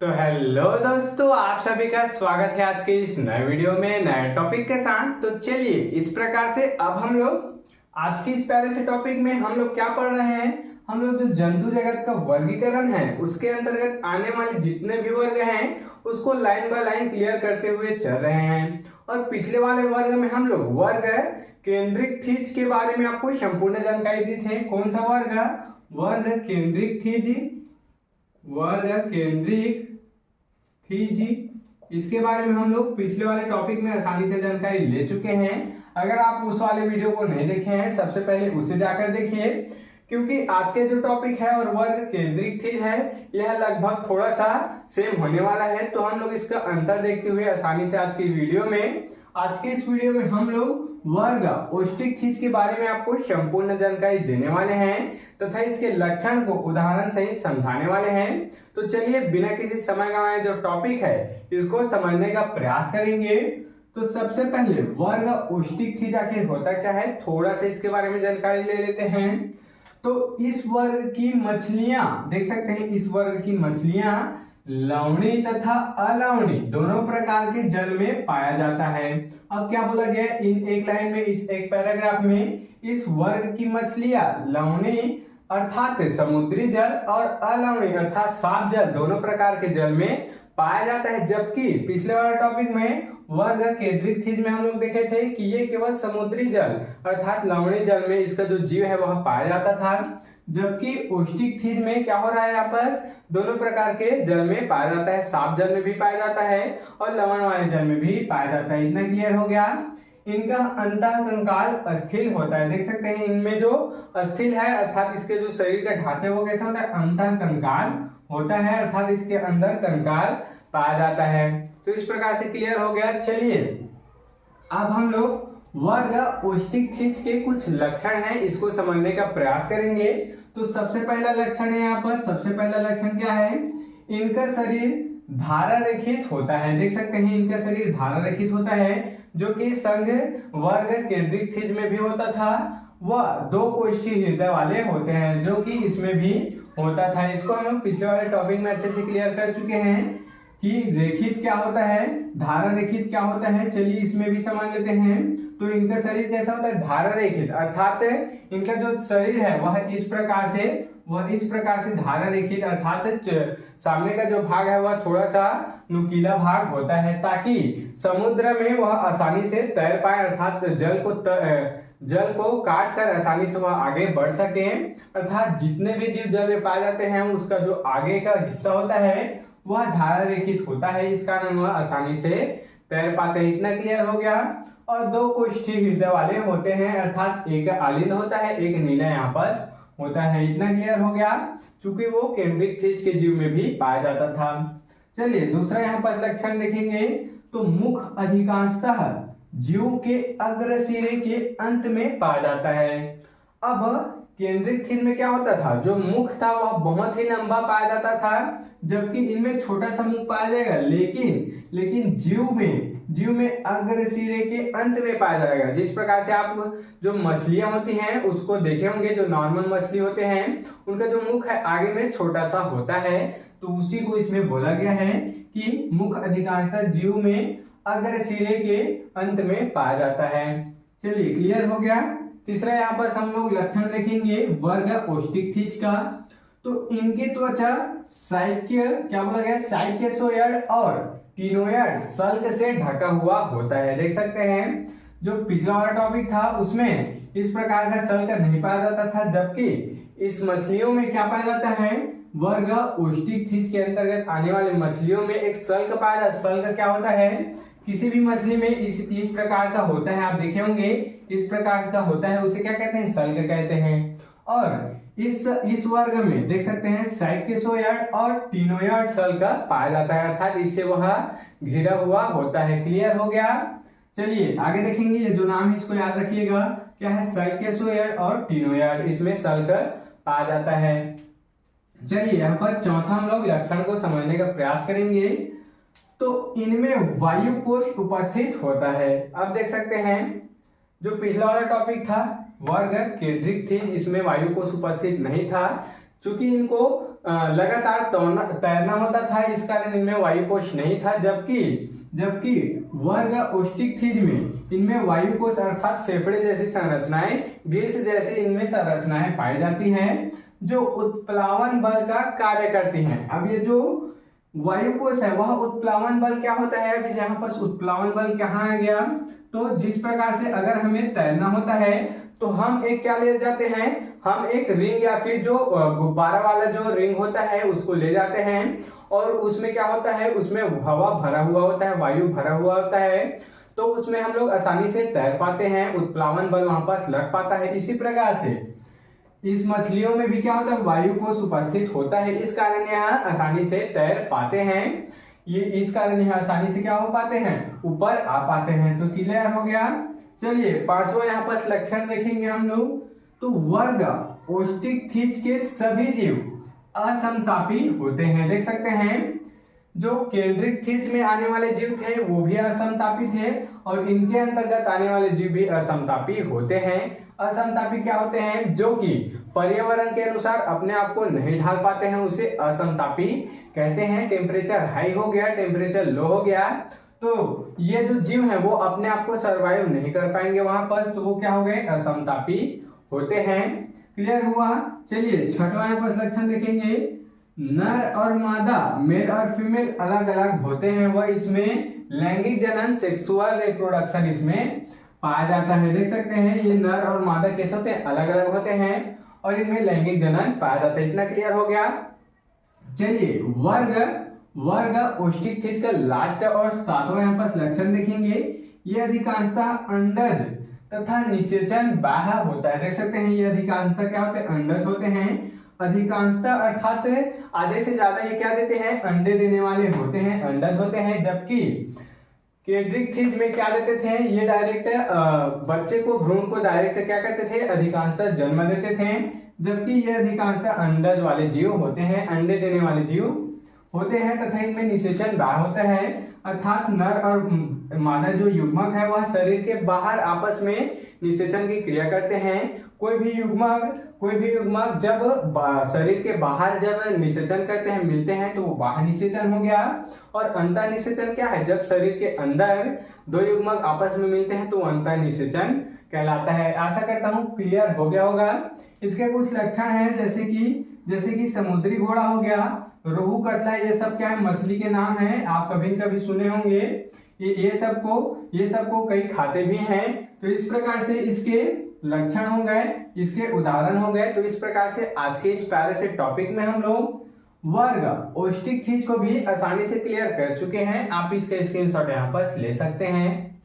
तो हेलो दोस्तों, आप सभी का स्वागत है आज के इस नए वीडियो में नए टॉपिक के साथ। तो चलिए इस प्रकार से अब हम लोग आज की इस प्यारे से टॉपिक में हम लोग क्या पढ़ रहे हैं। हम लोग जो जंतु जगत का वर्गीकरण है उसके अंतर्गत आने वाले जितने भी वर्ग हैं उसको लाइन बाय लाइन क्लियर करते हुए चल रहे हैं। और पिछले वाले वर्ग में हम लोग वर्ग केंद्रिक थीज के बारे में आपको संपूर्ण जानकारी दी थी। कौन सा वर्ग? वर्ग केंद्रिक थीज, वर्ग केंद्रिक थीज, इसके बारे में हम लोग पिछले वाले टॉपिक में आसानी से जानकारी ले चुके हैं। अगर आप उस वाले वीडियो को नहीं देखे हैं सबसे पहले उसे जाकर देखिए, क्योंकि आज के जो टॉपिक है और वर्ग केंद्रिक थीज है यह लगभग थोड़ा सा सेम होने वाला है। तो हम लोग इसका अंतर देखते हुए आसानी से आज की वीडियो में, आज के इस वीडियो में हम लोग वर्ग औष्टिक थीज के बारे में आपको संपूर्ण जानकारी देने वाले हैं तथा इसके लक्षण को उदाहरण सहित समझाने वाले हैं। तो चलिए बिना किसी समय गंवाए जो टॉपिक है इसको समझने का प्रयास करेंगे। तो सबसे पहले वर्ग औष्टिक थीज आखिर होता क्या है, थोड़ा सा इसके बारे में जानकारी ले लेते हैं। तो इस वर्ग की मछलियां देख सकते हैं, इस वर्ग की मछलियां लवणीय तथा अलवणीय दोनों प्रकार के जल में पाया जाता है। अब क्या बोला गया इन एक लाइन में, इस एक पैराग्राफ में, इस वर्ग की मछलियां लवणीय अर्थात समुद्री जल और अलवणीय अर्थात साफ जल दोनों प्रकार के जल में पाया जाता है। जबकि पिछले वाले टॉपिक में वर्ग केंद्रिक थीज में हम लोग देखे थे कि ये केवल समुद्री जल अर्थात लवणीय जल में इसका जो जीव है वह पाया जाता था। जबकि औष्टिक थीज में क्या हो रहा है, आपस दोनों प्रकार के जल में पाया जाता है, साफ जल में भी पाया जाता है और लवण वाले जल में भी पाया जाता है। इतना क्लियर हो गया। इनका अंतःकंकाल अस्थिल होता है, देख सकते हैं इनमें जो अस्थिल है अर्थात इसके जो शरीर का ढांचा वो कैसा होता है, अंतःकंकाल होता है अर्थात इसके अंदर कंकाल पाया जाता है। तो इस प्रकार से क्लियर हो गया। चलिए अब हम लोग वर्ग औष्टिक थीज के कुछ लक्षण हैं इसको समझने का प्रयास करेंगे। तो सबसे पहला लक्षण है यहाँ पर, सबसे पहला लक्षण क्या है, इनका शरीर धारा रेखित होता है। देख सकते हैं इनका शरीर धारा रेखित होता है जो कि संघ वर्ग केंद्रिक थीज में भी होता था। वह दो कोष्ठी हृदय वाले होते हैं जो कि इसमें भी होता था। इसको हम लोग पिछले वाले टॉपिक में अच्छे से क्लियर कर चुके हैं कि रेखित क्या होता है, धारा रेखित क्या होता है। चलिए इसमें भी समझ लेते हैं। तो इनका शरीर कैसा होता है, धारा रेखित अर्थात इनका जो शरीर है वह इस प्रकार से धारा रेखित अर्थात सामने का जो भाग है वह थोड़ा सा नुकीला भाग होता है ताकि समुद्र में वह आसानी से तैर पाए अर्थात जल को काट कर आसानी से वह आगे बढ़ सके। अर्थात जितने भी जीव जल में पाए जाते हैं उसका जो आगे का हिस्सा होता है वह धारा रेखित होता है, इस कारण वह आसानी से तैर पाते हैं। इतना क्लियर हो गया। और दो कोष्ठी हृदय वाले होते हैं अर्थात एक आलिंद होता है, एक नीला यहाँ पर होता है। इतना क्लियर हो गया चूंकि वो केंद्रिक थीज के जीव में भी पाया जाता था। चलिए दूसरा यहाँ पर लक्षण देखेंगे। तो मुख अधिकांशतः जीव के अग्र सिरे के अंत में पाया जाता है। अब केंद्रिक थीज में क्या होता था, जो मुख था वह बहुत ही लंबा पाया जाता था जबकि इनमें छोटा सा मुख पाया जाएगा, लेकिन जीव में अग्र सिरे के अंत में पाया जाएगा। जिस प्रकार से आप जो मछलियां होती हैं उसको देखे होंगे, जो नॉर्मल मछली होते हैं उनका जो मुख है आगे में छोटा सा होता है, तो उसी को इसमें बोला गया है कि मुख अधिकांशतः जीव में अग्र सिरे के अंत में पाया जाता है। चलिए क्लियर हो गया। तीसरा यहाँ पर हम लोग लक्षण देखेंगे वर्ग औष्टिक थीज का। तो इनकी त्वचा क्या बोला गया, साइकेसोयड और टिनोयड सल्क से ढका हुआ होता है। देख सकते हैं जो पिछला वाला टॉपिक था उसमें इस प्रकार का सल्क नहीं पाया जाता था, जबकि इस मछलियों में क्या पाया जाता है, वर्ग औष्टिक थीज के अंतर्गत आने वाले मछलियों में एक सल्क पाया जाता है। सल्क क्या होता है, किसी भी मछली में इस प्रकार का होता है, आप देखे होंगे इस प्रकार का होता है, उसे क्या कहते हैं, सल्क कहते हैं। और इस वर्ग में देख सकते हैं साइकेसोयड और टिनोयड सल्क पाया जाता है अर्थात इससे वह घिरा हुआ होता है। क्लियर हो गया। चलिए आगे देखेंगे, ये जो नाम है इसको याद रखिएगा, क्या है, साइकेसोयड और टिनोयड, इसमें सल्क पाया जाता है। चलिए यहाँ पर चौथा हम लोग लक्षण को समझने का प्रयास करेंगे। तो इनमें वायु कोश उपस्थित होता है। अब देख सकते हैं जो पिछला वाला टॉपिक था वर्ग केंद्रिक थीज, इसमें वायु कोश उपस्थित नहीं था चूंकि इनको लगातार तैरना होता था, इस कारण इनमें वायु कोश नहीं था, जबकि वर्ग ओस्टिकथिज में इनमें वायु कोश अर्थात फेफड़े जैसी संरचनाएं, गिल्स जैसी इनमें संरचनाएं पाई जाती हैं जो उत्प्लावन बल का कार्य करती हैं। अब ये जो वायु कोश है वह उत्प्लावन बल क्या होता है, अभी यहाँ पर उत्प्लावन बल कहाँ आ गया, तो जिस प्रकार से अगर हमें तैरना होता है तो हम एक क्या ले जाते हैं, हम एक रिंग या फिर जो गुब्बारा वाला जो रिंग होता है उसको ले जाते हैं और उसमें क्या होता है, उसमें हवा भरा हुआ होता है, वायु भरा हुआ होता है, तो उसमें हम लोग आसानी से तैर पाते हैं, उत्प्लावन बल वहां पास लग पाता है। इसी प्रकार से इस मछलियों में भी क्या होता है, वायु कोश उपस्थित होता है, इस कारण यहाँ आसानी से तैर पाते हैं, ये इस कारण यहाँ आसानी से क्या हो पाते हैं, ऊपर आ पाते हैं। तो क्लियर हो गया। चलिए पांचवा यहाँ पर लक्षण देखेंगे हम लोग, तो वर्ग ओस्टिकथिज के सभी जीव असमतापी होते हैं। देख सकते हैं जो केंद्रिक थिज में आने वाले जीव थे वो भी असमतापी थे और इनके अंतर्गत आने वाले जीव भी असमतापी होते हैं। असमतापी क्या होते हैं, जो कि पर्यावरण के अनुसार अपने आप को नहीं ढाल पाते हैं, उसे असमतापी कहते हैं। टेम्परेचर हाई हो गया, टेम्परेचर लो हो गया, तो ये जो जीव है वो अपने आप को सर्वाइव नहीं कर पाएंगे वहां पर, तो वो क्या हो गए, असमतापी होते हैं। क्लियर हुआ। चलिए छठवां यहाँ पर लक्षण देखेंगे, नर और मादा मेल और फीमेल अलग अलग होते हैं, वह इसमें लैंगिक जनन सेक्सुअल रिप्रोडक्शन इसमें पाया जाता है। देख सकते हैं ये नर और मादा कैसे होते हैं, अलग अलग होते हैं और इनमें लैंगिक जनन पाया जाता है। इतना क्लियर हो गया। चलिए वर्ग ओस्टिकथिज का लास्ट और सातवां यहाँ पर लक्षण देखेंगे, ये अधिकांशतः अंडज तथा निषेचन बाह्य होता है। देख सकते हैं ये अधिकांशतः क्या होते हैं, अंडज होते हैं, अधिकांशतः अर्थात आधे से ज्यादा ये क्या देते हैं, अंडे देने वाले होते हैं, अंडज होते हैं। जबकि केंद्रिक थिज में क्या देते थे, ये डायरेक्ट बच्चे को, भ्रूण को डायरेक्ट क्या करते थे, अधिकांशतः जन्म देते थे, जबकि ये अधिकांशतः अंडज वाले जीव होते हैं, अंडे देने वाले जीव होते हैं तथा इनमें निषेचन बाह्य होता है, अर्थात नर और मादा जो युग्मक है वह शरीर के बाहर आपस में निषेचन की क्रिया करते हैं। कोई भी युग्मक जब शरीर के बाहर जब निषेचन करते हैं, मिलते हैं, तो वो बाह्य निषेचन हो गया। और अंतः निषेचन क्या है, जब शरीर के अंदर दो युग्मक आपस में मिलते हैं तो अंतः निषेचन कहलाता है। आशा करता हूँ क्लियर हो गया होगा। इसके कुछ लक्षण हैं, जैसे कि समुद्री घोड़ा हो गया, रोहू, कतला, ये सब क्या है, मछली के नाम है, आप कभी न कभी सुने होंगे। ये सबको कई खाते भी हैं। तो इस प्रकार से इसके लक्षण हो गए, इसके उदाहरण हो गए। तो इस प्रकार से आज के इस प्यारे से टॉपिक में हम लोग वर्ग ओस्टिकथिज को भी आसानी से क्लियर कर चुके हैं। आप इसका स्क्रीनशॉट यहाँ पर ले सकते हैं।